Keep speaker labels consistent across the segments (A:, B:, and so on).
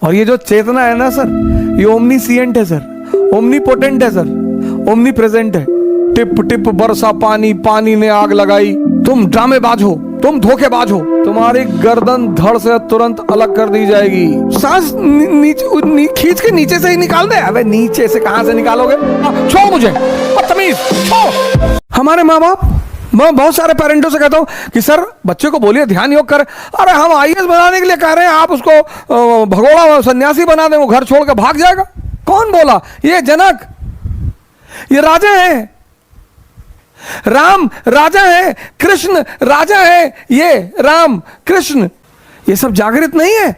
A: और ये जो चेतना है ना सर, ये ओमनीसिएंट है सर, ओमनीपोटेंट है सर, ओमनी प्रेजेंट है। टिप टिप बरसा पानी, पानी ने आग लगाई। तुम ड्रामेबाज हो, तुम धोखेबाज हो, तुम्हारी गर्दन धड़ से तुरंत अलग कर दी जाएगी। सांस नीचे खींच के नीचे से ही निकाल दे। अबे नीचे से कहां से निकालोगे? छोड़ मुझे, बदतमीज, छोड़। हमारे माँ बाप, मैं बहुत सारे पेरेंटों से कहता हूँ कि सर बच्चे को बोलिए ध्यान योग कर। अरे हम आईएएस बनाने के लिए कह रहे हैं, आप उसको भगोड़ा सन्यासी बना दें, वो घर छोड़ के भाग जाएगा। कौन बोला? ये जनक, ये राजा है, राम राजा है, कृष्ण राजा है, ये राम कृष्ण, ये सब जागृत नहीं है।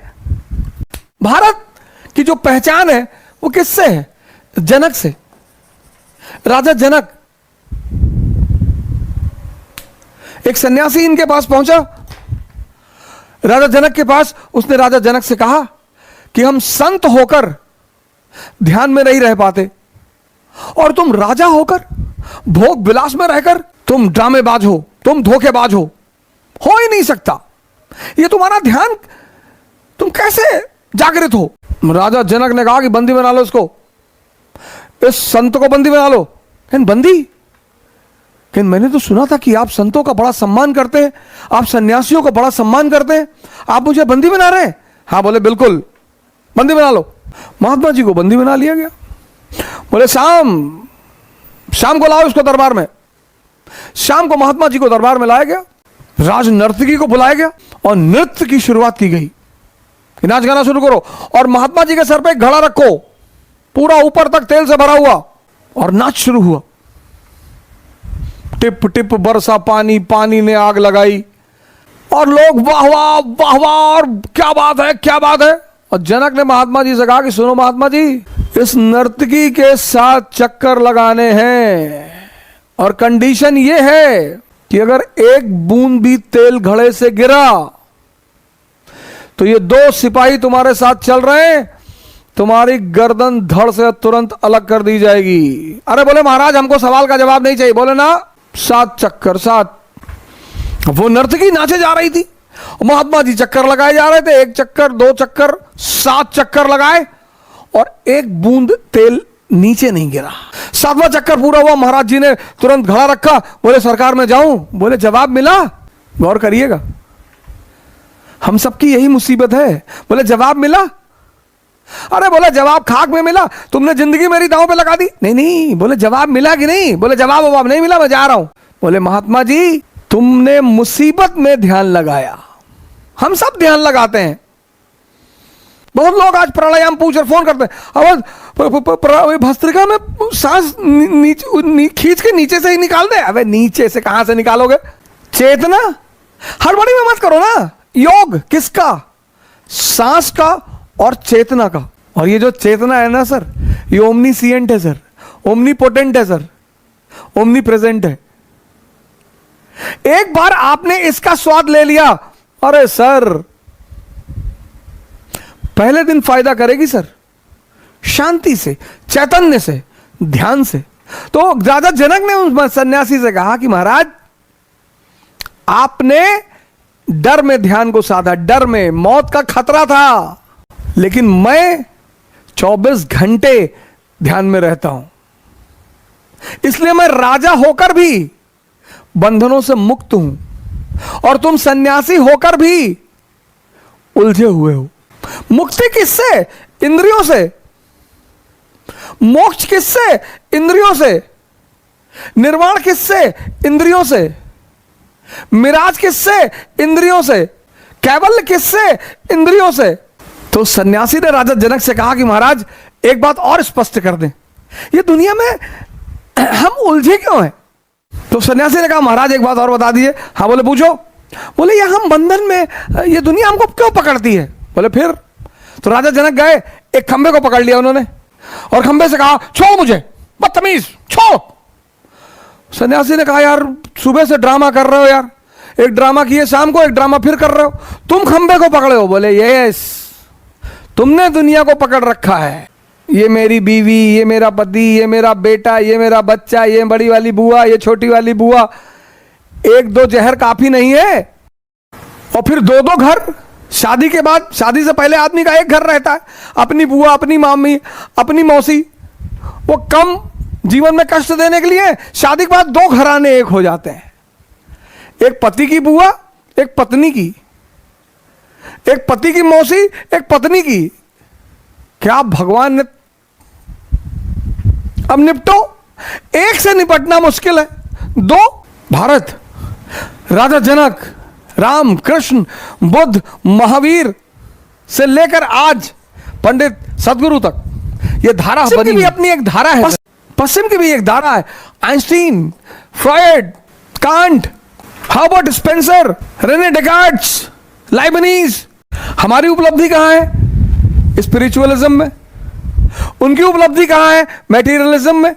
A: भारत की जो पहचान है वो किससे है? जनक से। राजा जनक, एक सन्यासी इनके पास पहुंचा, राजा जनक के पास। उसने राजा जनक से कहा कि हम संत होकर ध्यान में नहीं रह पाते, और तुम राजा होकर भोग विलास में रहकर तुम ड्रामेबाज हो, तुम धोखेबाज हो ही नहीं सकता। ये तुम्हारा ध्यान, तुम कैसे जागृत हो? राजा जनक ने कहा कि बंदी बना लो इसको, इस संत को बंदी बना लो। बंदी? मैंने तो सुना था कि आप संतों का बड़ा सम्मान करते हैं, आप सन्यासियों का बड़ा सम्मान करते हैं, आप मुझे बंदी बना रहे हैं? हाँ, बोले बिल्कुल, बंदी बना लो। महात्मा जी को बंदी बना लिया गया। बोले शाम को लाओ इसको दरबार में। शाम को महात्मा जी को दरबार में लाया गया, राज नर्तकी को बुलाया गया और नृत्य की शुरुआत की गई कि नाच गाना शुरू करो, और महात्मा जी के सर पे एक घड़ा रखो, पूरा ऊपर तक तेल से भरा हुआ, और नाच शुरू हुआ। टिप टिप बरसा पानी, पानी ने आग लगाई, और लोग वाह वाह वाह वाह, और क्या बात है, क्या बात है। और जनक ने महात्मा जी से कहा कि सुनो महात्मा जी, इस नर्तकी के साथ चक्कर लगाने हैं, और कंडीशन ये है कि अगर एक बूंद भी तेल घड़े से गिरा तो ये 2 सिपाही तुम्हारे साथ चल रहे हैं, तुम्हारी गर्दन धड़ से तुरंत अलग कर दी जाएगी। अरे बोले महाराज हमको सवाल का जवाब नहीं चाहिए। बोले ना, 7 चक्कर, 7। वो नर्तकी नाचे जा रही थी, महात्मा जी चक्कर लगाए जा रहे थे। 1 चक्कर, 2 चक्कर, 7 चक्कर लगाए, और एक बूंद तेल नीचे नहीं गिरा। 7वां चक्कर पूरा हुआ, महाराज जी ने तुरंत घड़ा रखा। बोले सरकार मैं जाऊं? बोले जवाब मिला? गौर करिएगा, हम सबकी यही मुसीबत है। बोले जवाब मिला? अरे बोले जवाब खाक में मिला, तुमने जिंदगी मेरी दांव पे लगा दी। नहीं नहीं, बोले जवाब मिला कि नहीं? बोले जवाब नहीं मिला, मैं जा रहा हूं। बोले महात्मा जी तुमने मुसीबत में ध्यान लगाया। हम सब ध्यान लगाते हैं, बहुत लोग आज प्राणायाम पूछ और फोन करते हैं, अब भस्त्रिका में सांस खींच के नीचे से ही निकाल दे। अबे नीचे से कहां से निकालोगे? चेतना, हड़बड़ी में मत करो ना। योग किसका? सांस का और चेतना का। और ये जो चेतना है ना सर, ये ओमनीसिएंट है सर, ओमनीपोटेंट है सर, ओमनी प्रेजेंट है। एक बार आपने इसका स्वाद ले लिया, अरे सर पहले दिन फायदा करेगी सर, शांति से, चैतन्य से, ध्यान से। तो राजा जनक ने उस सन्यासी से कहा कि महाराज आपने डर में ध्यान को साधा, डर में, मौत का खतरा था, लेकिन मैं 24 घंटे ध्यान में रहता हूं, इसलिए मैं राजा होकर भी बंधनों से मुक्त हूं, और तुम सन्यासी होकर भी उलझे हुए हो। मुक्ति किससे? इंद्रियों से। मोक्ष किससे? इंद्रियों से। निर्वाण किससे? इंद्रियों से। मिराज किससे? इंद्रियों से। कैवल्य किससे? इंद्रियों से। तो सन्यासी ने राजा जनक से कहा कि महाराज एक बात और स्पष्ट कर दें, ये दुनिया में हम उलझे क्यों हैं? तो सन्यासी ने कहा महाराज एक बात और बता दीजिए। हाँ, बोले पूछो। बोले ये हम बंधन में, ये दुनिया हमको क्यों पकड़ती है? बोले फिर? तो राजा जनक गए, एक खंबे को पकड़ लिया उन्होंने, और खंबे से कहा छोड़ मुझे, बदतमीज, छोड़। सन्यासी ने कहा यार सुबह से ड्रामा कर रहे हो यार, एक ड्रामा किए शाम को, एक ड्रामा फिर कर रहे हो, तुम खंबे को पकड़े हो। बोले यस, तुमने दुनिया को पकड़ रखा है, ये मेरी बीवी, ये मेरा पति, ये मेरा बेटा, ये मेरा बच्चा, ये बड़ी वाली बुआ, ये छोटी वाली बुआ। 1-2 जहर काफी नहीं है, और फिर 2-2 घर, शादी के बाद, शादी से पहले आदमी का एक घर रहता है, अपनी बुआ, अपनी मामी, अपनी मौसी, वो कम जीवन में कष्ट देने के लिए शादी के बाद दो घराने एक हो जाते हैं, एक पति की बुआ, एक पत्नी की, एक पति की मौसी, एक पत्नी की। क्या भगवान ने, अब निपटो, एक से निपटना मुश्किल है, दो, भारत, राजा जनक, राम, कृष्ण, बुद्ध, महावीर से लेकर आज पंडित सदगुरु तक, ये धारा बनी भी अपनी एक धारा है, पश्चिम की भी एक धारा है। Einstein, Freud, Kant, Herbert Spencer, Rene Descartes, Leibniz. हमारी उपलब्धि कहां है? स्पिरिचुअलिज्म में। उनकी उपलब्धि कहां है? मैटेरियलिज्म में।